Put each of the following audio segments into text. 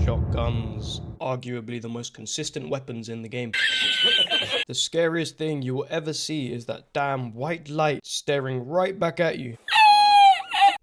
Shotguns, arguably the most consistent weapons in the game. The scariest thing you will ever see is that damn white light staring right back at you.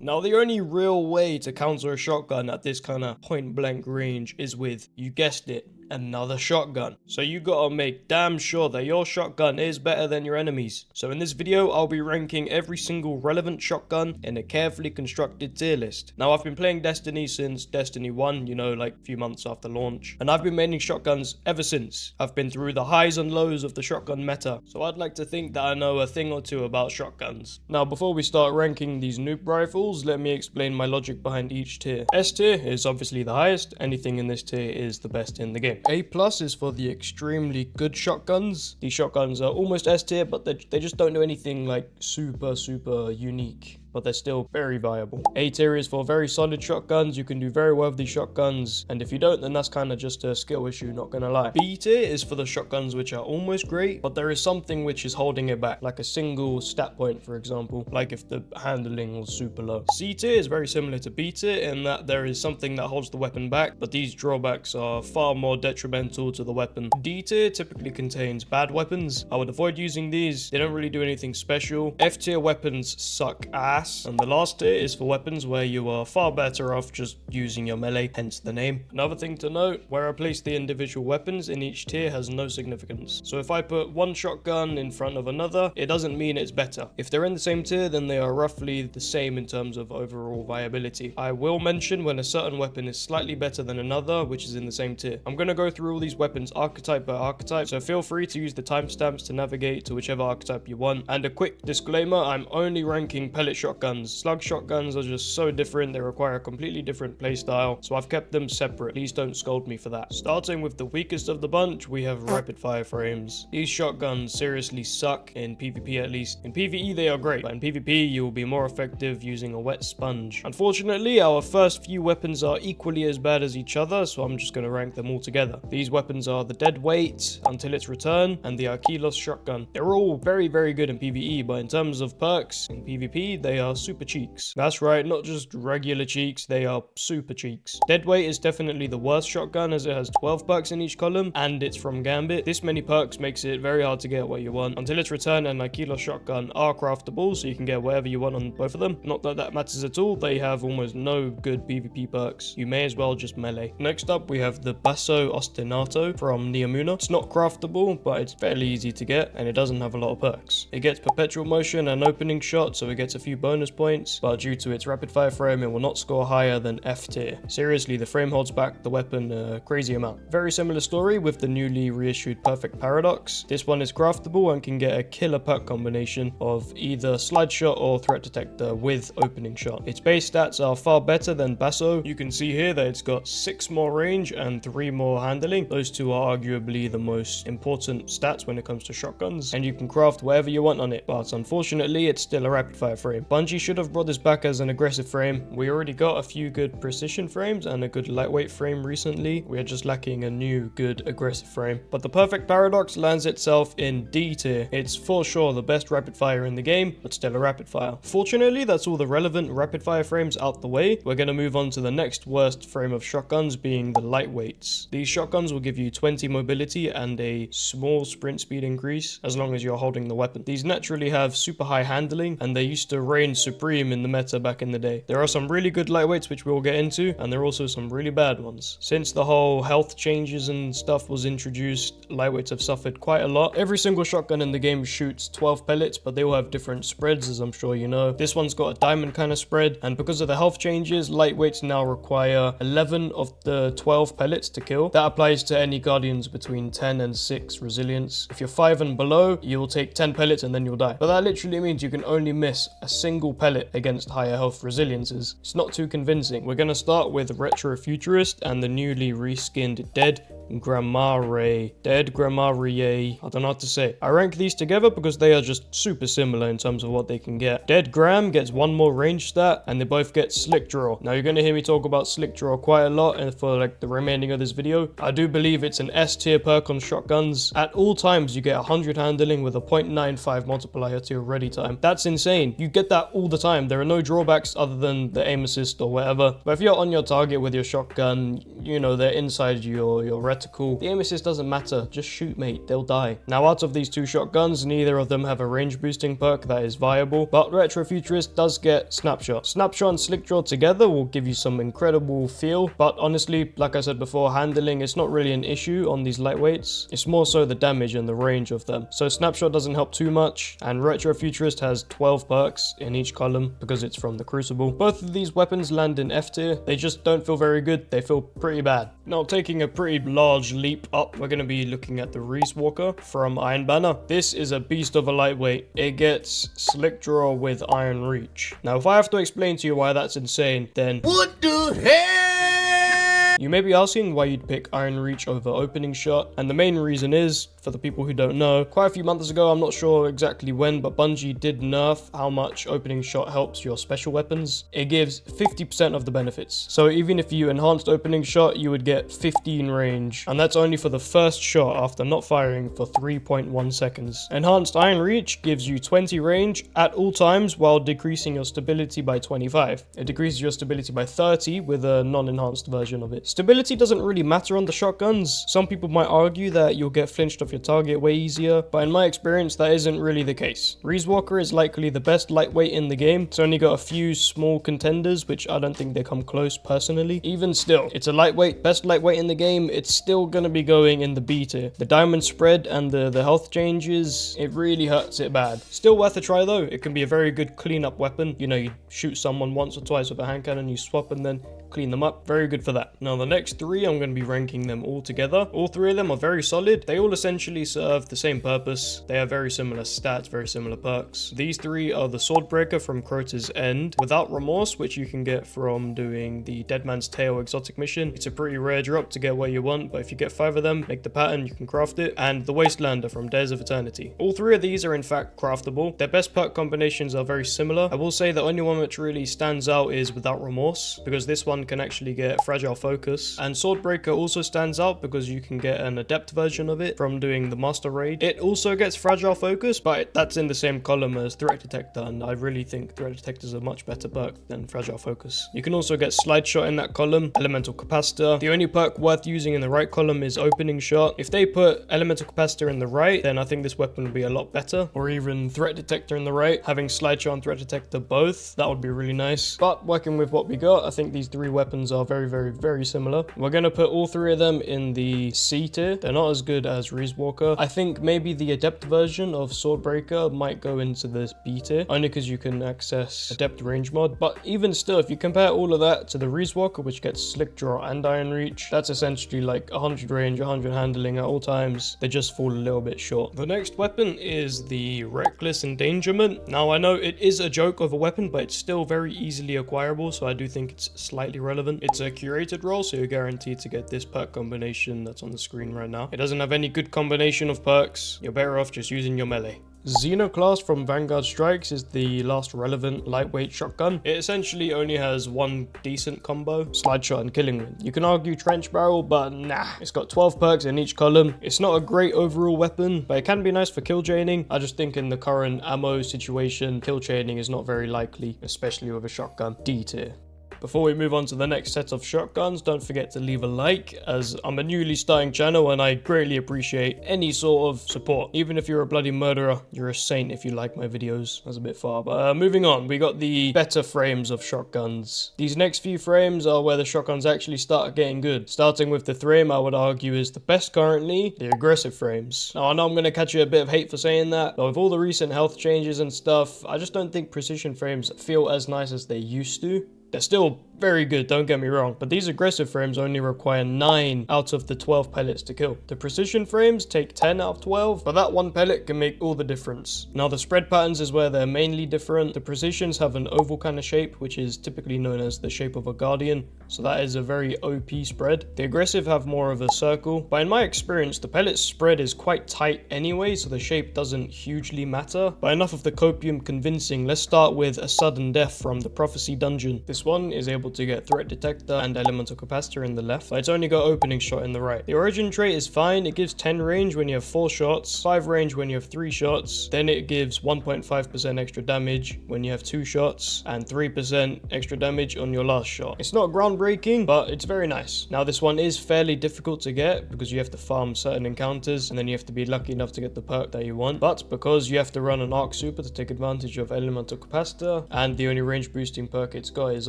Now, the only real way to counter a shotgun at this kind of point blank range is with, you guessed it, another shotgun. So you gotta make damn sure that your shotgun is better than your enemies. So in this video, I'll be ranking every single relevant shotgun in a carefully constructed tier list. Now, I've been playing Destiny since Destiny 1, you know, like a few months after launch. And I've been maining shotguns ever since. I've been through the highs and lows of the shotgun meta. So I'd like to think that I know a thing or two about shotguns. Now, before we start ranking these noob rifles, let me explain my logic behind each tier. S tier is obviously the highest. Anything in this tier is the best in the game. A+ is for the extremely good shotguns. These shotguns are almost S tier, but they just don't do anything like super unique, but they're still very viable. A tier is for very solid shotguns. You can do very well with these shotguns, and if you don't, then that's kind of just a skill issue, not gonna lie. B tier is for the shotguns which are almost great, but there is something which is holding it back, like a single stat point, for example, like if the handling was super low. C tier is very similar to B tier in that there is something that holds the weapon back, but these drawbacks are far more detrimental to the weapon. D tier typically contains bad weapons. I would avoid using these. They don't really do anything special. F tier weapons suck ass. And the last tier is for weapons where you are far better off just using your melee, hence the name. Another thing to note, where I place the individual weapons in each tier has no significance. So if I put one shotgun in front of another, it doesn't mean it's better. If they're in the same tier, then they are roughly the same in terms of overall viability. I will mention when a certain weapon is slightly better than another, which is in the same tier. I'm going to go through all these weapons archetype by archetype, so feel free to use the timestamps to navigate to whichever archetype you want. And a quick disclaimer, I'm only ranking pellet shotguns. Slug shotguns are just so different, they require a completely different playstyle, so I've kept them separate. Please don't scold me for that. Starting with the weakest of the bunch, we have rapid fire frames. These shotguns seriously suck, in PvP at least. In PvE they are great, but in PvP you will be more effective using a wet sponge. Unfortunately, our first few weapons are equally as bad as each other, so I'm just going to rank them all together. These weapons are the Dead Weight, Until Its Return, and the Archelos shotgun. They're all very good in PvE, but in terms of perks, in PvP they are super cheeks. That's right, not just regular cheeks, they are super cheeks. Deadweight is definitely the worst shotgun as it has 12 perks in each column, and it's from Gambit. This many perks makes it very hard to get what you want. Until Its Return and Archelos shotgun are craftable, so you can get whatever you want on both of them. Not that that matters at all, they have almost no good PvP perks. You may as well just melee. Next up, we have the Basso Ostinato from Neomuna. It's not craftable, but it's fairly easy to get, and it doesn't have a lot of perks. It gets perpetual motion and opening shot, so it gets a few bonus points, but due to its rapid fire frame, it will not score higher than F tier. Seriously, the frame holds back the weapon a crazy amount. Very similar story with the newly reissued Perfect Paradox. This one is craftable and can get a killer perk combination of either slide shot or threat detector with opening shot. Its base stats are far better than Basso. You can see here that it's got 6 more range and 3 more handling. Those two are arguably the most important stats when it comes to shotguns, and you can craft whatever you want on it, but unfortunately it's still a rapid fire frame. Bungie should have brought this back as an aggressive frame. We already got a few good precision frames and a good lightweight frame recently. We are just lacking a new good aggressive frame. But the Perfect Paradox lands itself in D tier. It's for sure the best rapid fire in the game, but still a rapid fire. Fortunately, that's all the relevant rapid fire frames out the way. We're going to move on to the next worst frame of shotguns, being the lightweights. These shotguns will give you 20 mobility and a small sprint speed increase as long as you're holding the weapon. These naturally have super high handling, and they used to reign supreme in the meta back in the day. There are some really good lightweights which we'll get into, and there are also some really bad ones. Since the whole health changes and stuff was introduced, lightweights have suffered quite a lot. Every single shotgun in the game shoots 12 pellets, but they all have different spreads, as I'm sure you know. This one's got a diamond kind of spread, and because of the health changes, lightweights now require 11 of the 12 pellets to kill. That applies to any guardians between 10 and 6 resilience. If you're 5 and below, you'll take 10 pellets and then you'll die. But that literally means you can only miss a single pellet against higher health resiliences. It's not too convincing. We're going to start with Retro Futurist and the newly reskinned Dead Grammare, Dead Grammarier, I don't know what to say. I rank these together because they are just super similar in terms of what they can get. Dead Gram gets one more range stat, and they both get Slick Draw. Now you're gonna hear me talk about Slick Draw quite a lot, and for like the remaining of this video, I do believe it's an S tier perk on shotguns. At all times, you get 100 handling with a 0.95 multiplier to your ready time. That's insane. You get that all the time. There are no drawbacks other than the aim assist or whatever. But if you're on your target with your shotgun, you know, they're inside your reticle. The aim assist doesn't matter. Just shoot, mate. They'll die. Now, out of these two shotguns, neither of them have a range boosting perk that is viable, but Retrofuturist does get Snapshot. Snapshot and Slick Draw together will give you some incredible feel, but honestly, like I said before, handling is not really an issue on these lightweights. It's more so the damage and the range of them. So Snapshot doesn't help too much, and Retrofuturist has 12 perks in each column because it's from the Crucible. Both of these weapons land in F tier. They just don't feel very good. They feel pretty bad. Now, taking a pretty large leap up, we're going to be looking at the Reese Walker from Iron Banner. This is a beast of a lightweight. It gets Slick Draw with Iron Reach. Now, if I have to explain to you why that's insane, then what the hell? You may be asking why you'd pick Iron Reach over Opening Shot, and the main reason is, for the people who don't know, quite a few months ago, I'm not sure exactly when, but Bungie did nerf how much Opening Shot helps your special weapons. It gives 50% of the benefits. So even if you enhanced Opening Shot, you would get 15 range, and that's only for the first shot after not firing for 3.1 seconds. Enhanced Iron Reach gives you 20 range at all times while decreasing your stability by 25. It decreases your stability by 30 with a non-enhanced version of it. Stability doesn't really matter on the shotguns. Some people might argue that you'll get flinched off your target way easier, but in my experience that isn't really the case. Reese Walker is likely the best lightweight in the game. It's only got a few small contenders, which I don't think they come close personally. Even still, it's a lightweight, best lightweight in the game. It's still gonna be going in the B tier. The diamond spread and the health changes, it really hurts it bad. Still worth a try though. It can be a very good cleanup weapon. You know, you shoot someone once or twice with a hand cannon, you swap and then clean them up. Very good for that. Now the next three, I'm going to be ranking them all together. All three of them are very solid. They all essentially serve the same purpose. They have very similar stats, very similar perks. These three are the Swordbreaker from Crota's End, Without Remorse, which you can get from doing the Dead Man's Tale exotic mission. It's a pretty rare drop to get what you want, but if you get 5 of them, make the pattern, you can craft it. And the Wastelander from Days of Eternity. All three of these are in fact craftable. Their best perk combinations are very similar. I will say the only one which really stands out is Without Remorse, because this one can actually get Fragile Focus, and Swordbreaker also stands out because you can get an adept version of it from doing the Master Raid. It also gets Fragile Focus, but that's in the same column as Threat Detector, and I really think Threat Detector is a much better perk than Fragile Focus. You can also get Slide Shot in that column, Elemental Capacitor. The only perk worth using in the right column is Opening Shot. If they put Elemental Capacitor in the right, then I think this weapon would be a lot better, or even Threat Detector in the right. Having Slide Shot and Threat Detector both, that would be really nice. But working with what we got, I think these three weapons are very similar. We're going to put all three of them in the C tier. They're not as good as Reese Walker. I think maybe the adept version of Swordbreaker might go into the B tier, only because you can access adept range mod. But even still, if you compare all of that to the Reese Walker, which gets Slick Draw and Iron Reach, that's essentially like 100 range, 100 handling at all times. They just fall a little bit short. The next weapon is the Reckless Endangerment. Now I know it is a joke of a weapon, but it's still very easily acquirable, so I do think it's slightly relevant. It's a curated role, so you're guaranteed to get this perk combination that's on the screen right now. It doesn't have any good combination of perks. You're better off just using your melee. Xenoclast from Vanguard Strikes is the last relevant lightweight shotgun. It essentially only has one decent combo, Slide Shot and Killing Wind. You can argue Trench Barrel, but nah. It's got 12 perks in each column. It's not a great overall weapon, but it can be nice for kill chaining. I just think in the current ammo situation, kill chaining is not very likely, especially with a shotgun. D tier. Before we move on to the next set of shotguns, don't forget to leave a like, as I'm a newly starting channel and I greatly appreciate any sort of support. Even if you're a bloody murderer, you're a saint if you like my videos. That's a bit far, but moving on, we got the better frames of shotguns. These next few frames are where the shotguns actually start getting good. Starting with the frame I would argue is the best currently, the aggressive frames. Now I know I'm going to catch you a bit of hate for saying that, but with all the recent health changes and stuff, I just don't think precision frames feel as nice as they used to. They're still very good, don't get me wrong, but these aggressive frames only require 9 out of the 12 pellets to kill. The precision frames take 10 out of 12, but that one pellet can make all the difference. Now the spread patterns is where they're mainly different. The precisions have an oval kind of shape, which is typically known as the shape of a guardian, so that is a very OP spread. The aggressive have more of a circle, but in my experience the pellet spread is quite tight anyway, so the shape doesn't hugely matter. But enough of the copium convincing, let's start with a sudden death from the prophecy dungeon. This one is able to get threat detector and elemental capacitor in the left, but it's only got opening shot in the right. The origin trait is fine. It gives 10 range when you have 4 shots, 5 range when you have 3 shots, then it gives 1.5% extra damage when you have 2 shots, and 3% extra damage on your last shot. It's not groundbreaking, but it's very nice. Now this one is fairly difficult to get because you have to farm certain encounters and then you have to be lucky enough to get the perk that you want, but because you have to run an arc super to take advantage of elemental capacitor, and the only range boosting perk it's got is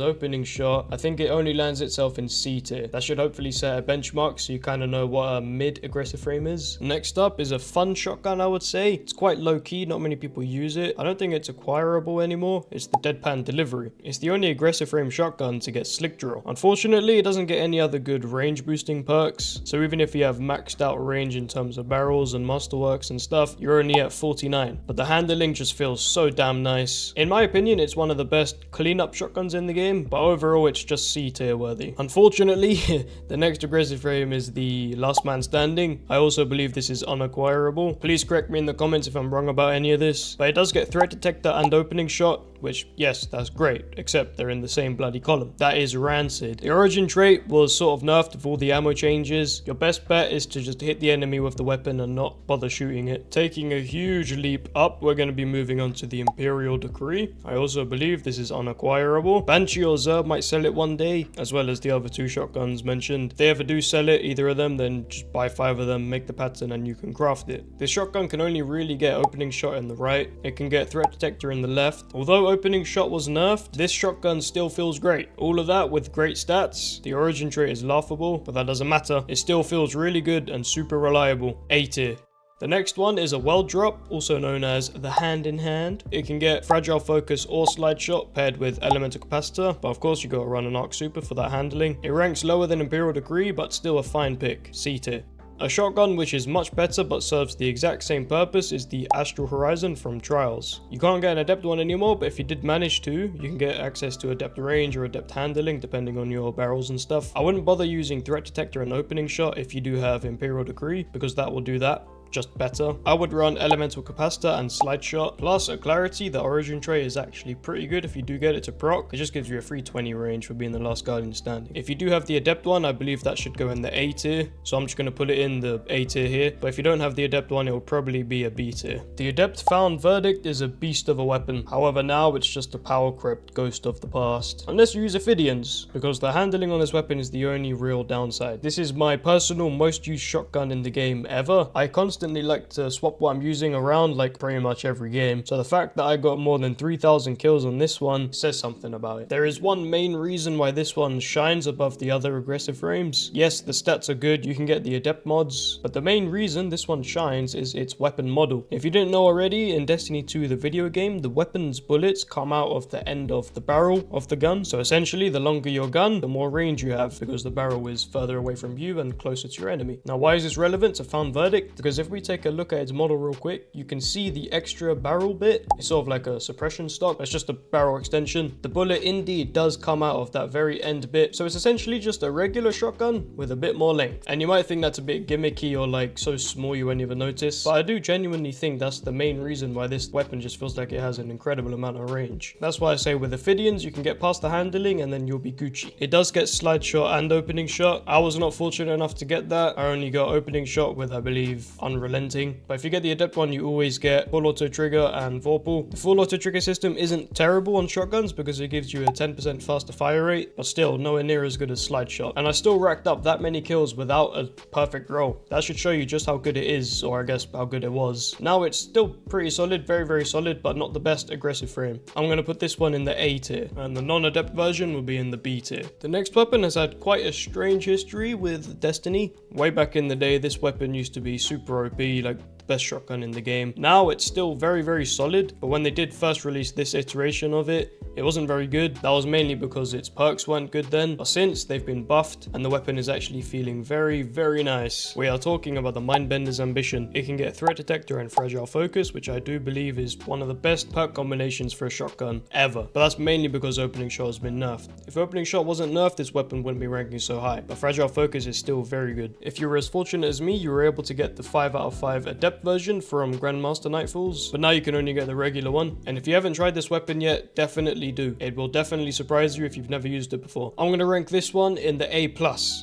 opening shot, I think it only lands itself in C tier. That should hopefully set a benchmark so you kind of know what a mid aggressive frame is. Next up is a fun shotgun, I would say. It's quite low key, not many people use it. I don't think it's acquirable anymore. It's the Deadpan Delivery. It's the only aggressive frame shotgun to get slick draw. Unfortunately, it doesn't get any other good range boosting perks, so even if you have maxed out range in terms of barrels and masterworks and stuff, you're only at 49. But the handling just feels so damn nice. In my opinion, it's one of the best cleanup shotguns in the game, but overall it's just C tier worthy. Unfortunately, the next aggressive frame is the Last Man Standing. I also believe this is unacquirable. Please correct me in the comments if I'm wrong about any of this, but it does get threat detector and opening shot, which, yes, that's great, except they're in the same bloody column. That is rancid. The origin trait was sort of nerfed with all the ammo changes. Your best bet is to just hit the enemy with the weapon and not bother shooting it. Taking a huge leap up, we're going to be moving on to the Imperial Decree. I also believe this is unacquirable. Banshee or Zerb might sell it one day, as well as the other 2 shotguns mentioned. If they ever do sell it, either of them, then just buy 5 of them, make the pattern, and you can craft it. This shotgun can only really get opening shot in the right. It can get threat detector in the left. Although opening shot was nerfed, this shotgun still feels great. All of that with great stats. The origin trait is laughable, but that doesn't matter. It still feels really good and super reliable. A tier. The next one is a well drop, also known as the Hand in Hand. It can get fragile focus or slide shot paired with elemental capacitor, but of course you gotta run an arc super for that handling. It ranks lower than Imperial Decree, but still a fine pick. C tier. A shotgun which is much better but serves the exact same purpose is the Astral Horizon from Trials. You can't get an adept one anymore, but if you did manage to, you can get access to adept range or adept handling depending on your barrels and stuff. I wouldn't bother using threat detector and opening shot if you do have Imperial Decree, because that will do that. Just better. I would run elemental capacitor and slide shot, plus a clarity. The origin trait is actually pretty good if you do get it to proc. It just gives you a free 20 range for being the last guardian standing. If you do have the adept one, I believe that should go in the A tier, so I'm just going to put it in the A tier here. But if you don't have the adept one, it will probably be a B tier. The adept Found Verdict is a beast of a weapon. However, now it's just a power crept ghost of the past, unless you use Ophidians, because the handling on this weapon is the only real downside. This is my personal most used shotgun in the game ever. I constantly like to swap what I'm using around like pretty much every game, so the fact that I got more than 3,000 kills on this one says something about it. There is one main reason why this one shines above the other aggressive frames. Yes, the stats are good, you can get the adept mods, but the main reason this one shines is its weapon model. If you didn't know already, in Destiny 2 the video game, the weapon's bullets come out of the end of the barrel of the gun, so essentially the longer your gun, the more range you have, because the barrel is further away from you and closer to your enemy. Now why is this relevant to Found Verdict? Because if we take a look at its model real quick, you can see the extra barrel bit. It's sort of like a suppression stock. It's just a barrel extension. The bullet indeed does come out of that very end bit, so it's essentially just a regular shotgun with a bit more length. And you might think that's a bit gimmicky or like so small you won't even notice, but I do genuinely think that's the main reason why this weapon just feels like it has an incredible amount of range. That's why I say with Ophidians you can get past the handling and then you'll be Gucci. It does get slide shot and opening shot. I was not fortunate enough to get that. I only got opening shot with, I believe, Unrelenting. But if you get the adept one, you always get full auto trigger and Vorpal. The full auto trigger system isn't terrible on shotguns because it gives you a 10% faster fire rate, but still nowhere near as good as slide shot. And I still racked up that many kills without a perfect roll. That should show you just how good it is, or I guess how good it was. Now it's still pretty solid, very solid, but not the best aggressive frame. I'm going to put this one in the A tier, and the non-adept version will be in the B tier. The next weapon has had quite a strange history with Destiny. Way back in the day, this weapon used to be super OP, like the best shotgun in the game. Now it's still very, very solid, but when they did first release this iteration of it, it wasn't very good. That was mainly because its perks weren't good then, but since they've been buffed and the weapon is actually feeling very, very nice. We are talking about the Mindbender's Ambition. It can get Threat Detector and Fragile Focus, which I do believe is one of the best perk combinations for a shotgun ever, but that's mainly because Opening Shot has been nerfed. If Opening Shot wasn't nerfed, this weapon wouldn't be ranking so high, but Fragile Focus is still very good. If you were as fortunate as me, you were able to get the 5 out of 5 Adept version from Grandmaster Nightfalls, but now you can only get the regular one. And if you haven't tried this weapon yet, definitely do. It will definitely surprise you if you've never used it before. I'm going to rank this one in the A+,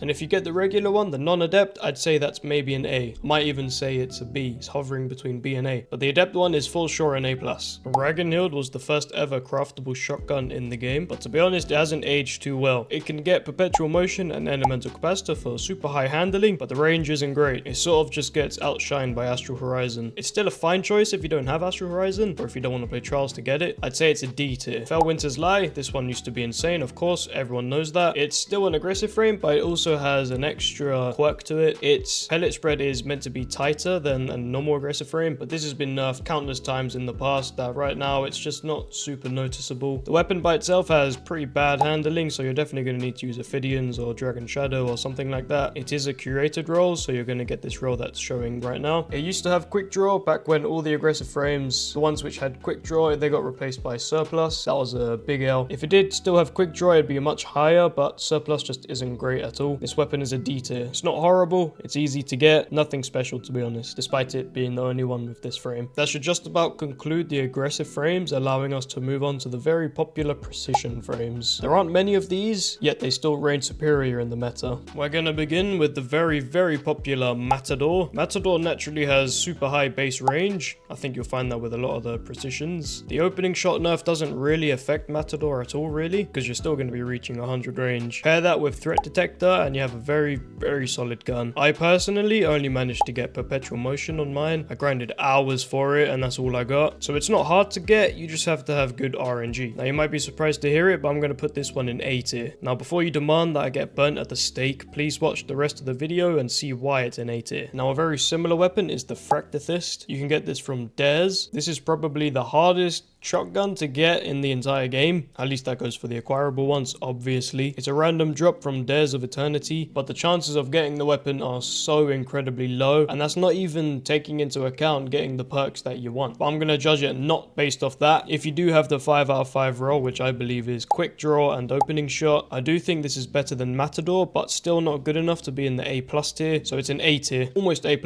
and if you get the regular one, the non-Adept, I'd say that's maybe an A. I might even say it's a B. It's hovering between B and A, but the Adept one is full sure an A+. Ragnhild was the first ever craftable shotgun in the game, but to be honest, it hasn't aged too well. It can get Perpetual Motion and Elemental Capacitor for super high handling, but the range isn't great. It sort of just gets outshined by Astral Horizon. It's still a fine choice if you don't have Astral Horizon, or if you don't want to play Trials to get it. I'd say it's a D tier. Felwinter's Lie, this one used to be insane, of course, everyone knows that. It's still an aggressive frame, but it also has an extra quirk to it. Its pellet spread is meant to be tighter than a normal aggressive frame, but this has been nerfed countless times in the past that right now it's just not super noticeable. The weapon by itself has pretty bad handling, so you're definitely going to need to use Ophidians or Dragon Shadow or something like that. It is a curated roll, so you're going to get this roll that's showing right now. It used to have quick draw back when all the aggressive frames, the ones which had quick draw, they got replaced by surplus. That was a big L. If it did still have quick draw, it'd be much higher, but surplus just isn't great at all. This weapon is a D tier. It's not horrible, it's easy to get, nothing special to be honest, despite it being the only one with this frame. That should just about conclude the aggressive frames, allowing us to move on to the very popular precision frames. There aren't many of these, yet they still reign superior in the meta. We're gonna begin with the very, very popular Matador. Matador naturally has super high base range. I think you'll find that with a lot of the precisions. The Opening Shot nerf doesn't really affect Matador at all really, because you're still going to be reaching 100 range. Pair that with Threat Detector and you have a very, very solid gun. I personally only managed to get Perpetual Motion on mine. I grinded hours for it and that's all I got. So it's not hard to get, you just have to have good RNG. Now you might be surprised to hear it, but I'm going to put this one in A tier. Now before you demand that I get burnt at the stake, please watch the rest of the video and see why it's in A tier. Now a very similar weapon is the Fractithist. You can get this from Dares. This is probably the hardest shotgun to get in the entire game. At least that goes for the acquirable ones, obviously. It's a random drop from Dares of Eternity, but the chances of getting the weapon are so incredibly low, and that's not even taking into account getting the perks that you want. But I'm going to judge it not based off that. If you do have the 5 out of 5 roll, which I believe is Quick Draw and Opening Shot, I do think this is better than Matador, but still not good enough to be in the A+ tier, so it's an A tier. Almost A+,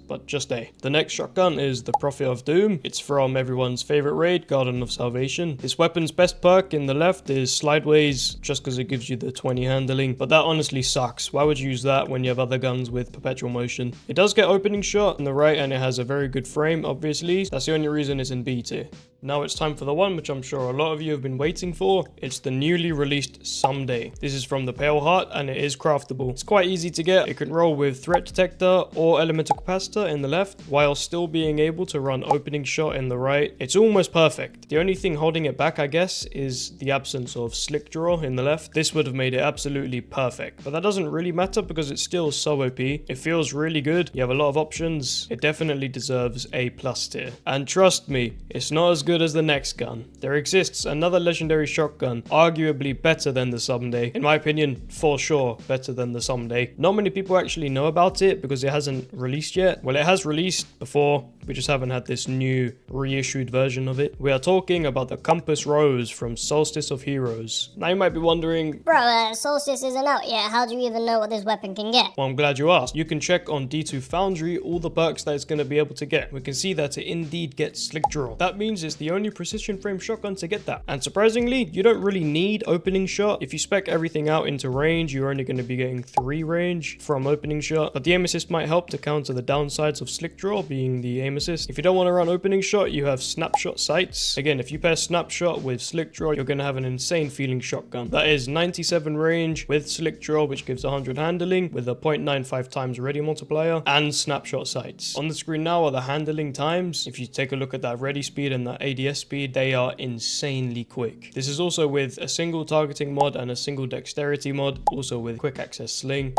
but just A. The next shotgun is the Prophet of Doom. It's from everyone's favorite raid, Garden of Salvation. This weapon's best perk in the left is Slideways, just because it gives you the 20 handling, but that honestly sucks. Why would you use that when you have other guns with Perpetual Motion? It does get Opening Shot on the right and it has a very good frame, obviously. That's the only reason it's in B tier. Now it's time for the one which I'm sure a lot of you have been waiting for. It's the newly released Someday. This is from the Pale Heart and it is craftable. It's quite easy to get. It can roll with Threat Detector or Elemental Capacitor in the left, while still being able to run Opening Shot in the right. It's almost perfect. The only thing holding it back, I guess, is the absence of Slick Draw in the left. This would have made it absolutely perfect, but that doesn't really matter because it's still so OP. It feels really good. You have a lot of options. It definitely deserves A+ tier. And trust me, it's not as good as the next gun. There exists another legendary shotgun, arguably better than the Someday. In my opinion, for sure, better than the Someday. Not many people actually know about it because it hasn't released yet. Well, it has released before, we just haven't had this new reissued version of it. We are talking about the Compass Rose from Solstice of Heroes. Now you might be wondering, bro, Solstice isn't out yet. How do you even know what this weapon can get? Well, I'm glad you asked. You can check on D2 Foundry all the perks that it's going to be able to get. We can see that it indeed gets Slick Draw. That means it's the only precision frame shotgun to get that. And surprisingly, you don't really need Opening Shot. If you spec everything out into range, you're only going to be getting 3 range from Opening Shot. But the aim assist might help to counter the downsides of Slick Draw being the aim assist. If you don't want to run Opening Shot, you have Snapshot Sights. Again, if you pair Snapshot with Slick Draw, you're going to have an insane feeling shotgun. That is 97 range with Slick Draw, which gives 100 handling with a 0.95 times ready multiplier and Snapshot Sights. On the screen now are the handling times. If you take a look at that ready speed and that ADS speed, they are insanely quick. This is also with a single targeting mod and a single dexterity mod, also with quick access sling.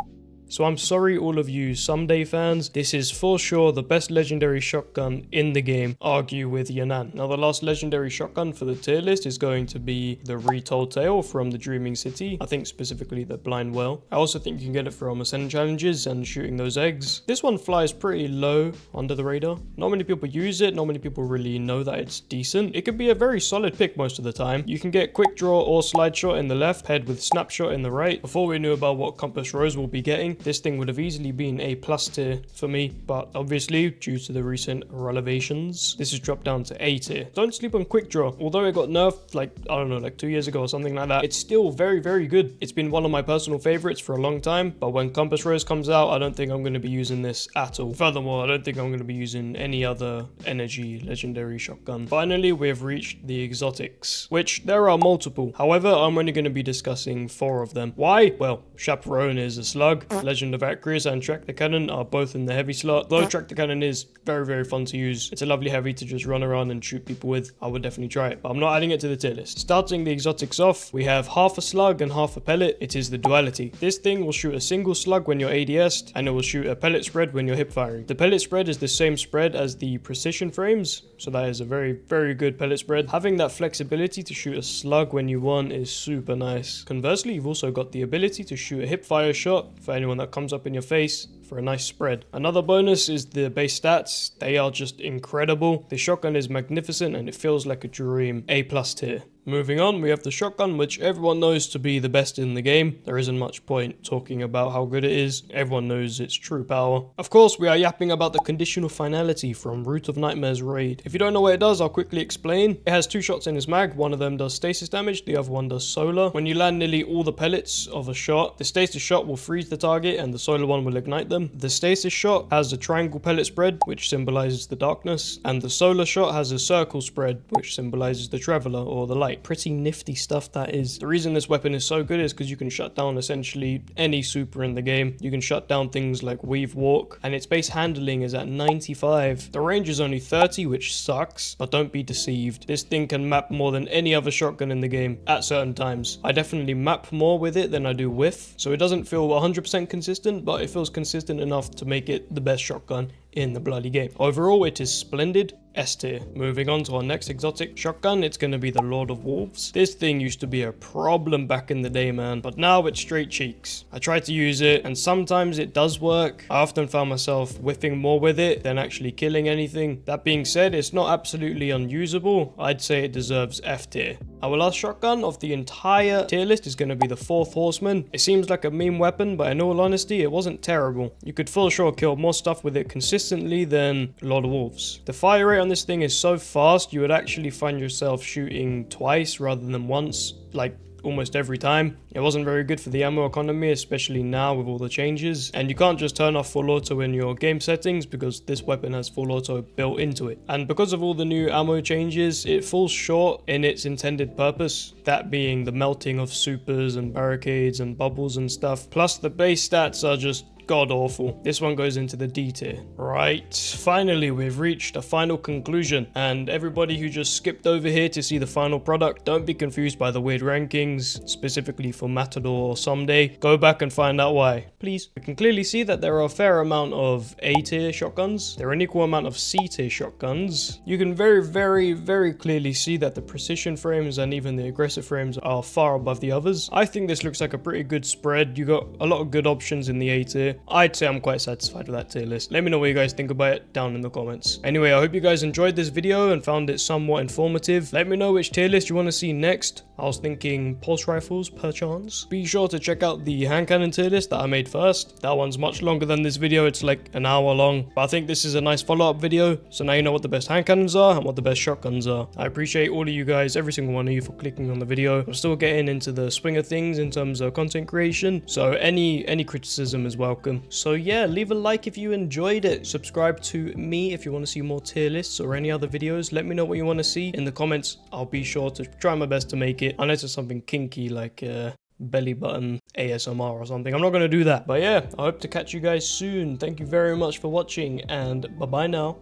So I'm sorry all of you Someday fans, this is for sure the best legendary shotgun in the game, argue with Yan'an. Now the last legendary shotgun for the tier list is going to be the Retold Tale from the Dreaming City, I think specifically the Blind Well. I also think you can get it from Ascendant Challenges and shooting those eggs. This one flies pretty low under the radar. Not many people use it, not many people really know that it's decent. It could be a very solid pick most of the time. You can get quick draw or slide shot in the left, paired with snapshot in the right. Before we knew about what Compass Rose will be getting, this thing would have easily been A+ tier for me, but obviously due to the recent relevations, this has dropped down to A tier. Don't sleep on quick draw. Although it got nerfed like, I don't know, like 2 years ago or something like that, it's still very good. It's been one of my personal favorites for a long time, but when Compass Rose comes out, I don't think I'm going to be using this at all. Furthermore, I don't think I'm going to be using any other energy legendary shotgun. Finally, we have reached the exotics, which there are multiple. However, I'm only going to be discussing 4 of them. Why? Well, Chaperone is a slug, Legend of Acris and Track the Cannon are both in the heavy slot. Though Track the Cannon is very fun to use. It's a lovely heavy to just run around and shoot people with. I would definitely try it, but I'm not adding it to the tier list. Starting the exotics off, we have half a slug and half a pellet. It is the duality. This thing will shoot a single slug when you're ADS'd, and it will shoot a pellet spread when you're hip firing. The pellet spread is the same spread as the precision frames, so that is a very good pellet spread. Having that flexibility to shoot a slug when you want is super nice. Conversely, you've also got the ability to shoot a hip fire shot for anyone that comes up in your face for a nice spread. Another bonus is the base stats. They are just incredible. The shotgun is magnificent and it feels like a dream. A+ tier. Moving on, we have the shotgun, which everyone knows to be the best in the game. There isn't much point talking about how good it is. Everyone knows its true power. Of course, we are yapping about the conditional finality from Root of Nightmares raid. If you don't know what it does, I'll quickly explain. It has 2 shots in its mag. One of them does stasis damage, the other one does solar. When you land nearly all the pellets of a shot, the stasis shot will freeze the target and the solar one will ignite them. The stasis shot has a triangle pellet spread, which symbolizes the darkness, and the solar shot has a circle spread, which symbolizes the traveler or the light. Pretty nifty stuff that is. The reason this weapon is so good is because you can shut down essentially any super in the game. You can shut down things like Weave Walk, and its base handling is at 95. The range is only 30, which sucks, but don't be deceived. This thing can map more than any other shotgun in the game at certain times. I definitely map more with it than I do whiff, so it doesn't feel 100% consistent, but it feels consistent enough to make it the best shotgun in the bloody game. Overall, it is splendid. S tier. Moving on to our next exotic shotgun, it's going to be the Lord of Wolves. This thing used to be a problem back in the day, man, but now it's straight cheeks. I tried to use it and sometimes it does work. I often found myself whiffing more with it than actually killing anything. That being said, it's not absolutely unusable. I'd say it deserves F tier. Our last shotgun of the entire tier list is going to be the Fourth Horseman. It seems like a meme weapon, but in all honesty, it wasn't terrible. You could for sure kill more stuff with it consistently than Lord of Wolves. The fire rate on this thing is so fast, you would actually find yourself shooting twice rather than once, like almost every time. It wasn't very good for the ammo economy, especially now with all the changes, and you can't just turn off full auto in your game settings because this weapon has full auto built into it. And because of all the new ammo changes, it falls short in its intended purpose, that being the melting of supers and barricades and bubbles and stuff. Plus the base stats are just god awful. This one goes into the D tier. Right, finally we've reached a final conclusion, and everybody who just skipped over here to see the final product, don't be confused by the weird rankings, specifically for Matador or Someday. Go back and find out why, please. We can clearly see that there are a fair amount of A tier shotguns. There are an equal amount of C tier shotguns. You can very clearly see that the precision frames and even the aggressive frames are far above the others. I think this looks like a pretty good spread. You got a lot of good options in the A tier. I'd say I'm quite satisfied with that tier list. Let me know what you guys think about it down in the comments. Anyway, I hope you guys enjoyed this video and found it somewhat informative. Let me know which tier list you want to see next. I was thinking pulse rifles, perchance. Be sure to check out the hand cannon tier list that I made first. That one's much longer than this video. It's like an hour long. But I think this is a nice follow-up video. So now you know what the best hand cannons are and what the best shotguns are. I appreciate all of you guys, every single one of you, for clicking on the video. I'm still getting into the swing of things in terms of content creation. So any criticism is welcome. So yeah, leave a like if you enjoyed it. Subscribe to me if you want to see more tier lists or any other videos. Let me know what you want to see in the comments. I'll be sure to try my best to make it. Unless it's something kinky like belly button ASMR or something. I'm not going to do that. But yeah, I hope to catch you guys soon. Thank you very much for watching and bye-bye now.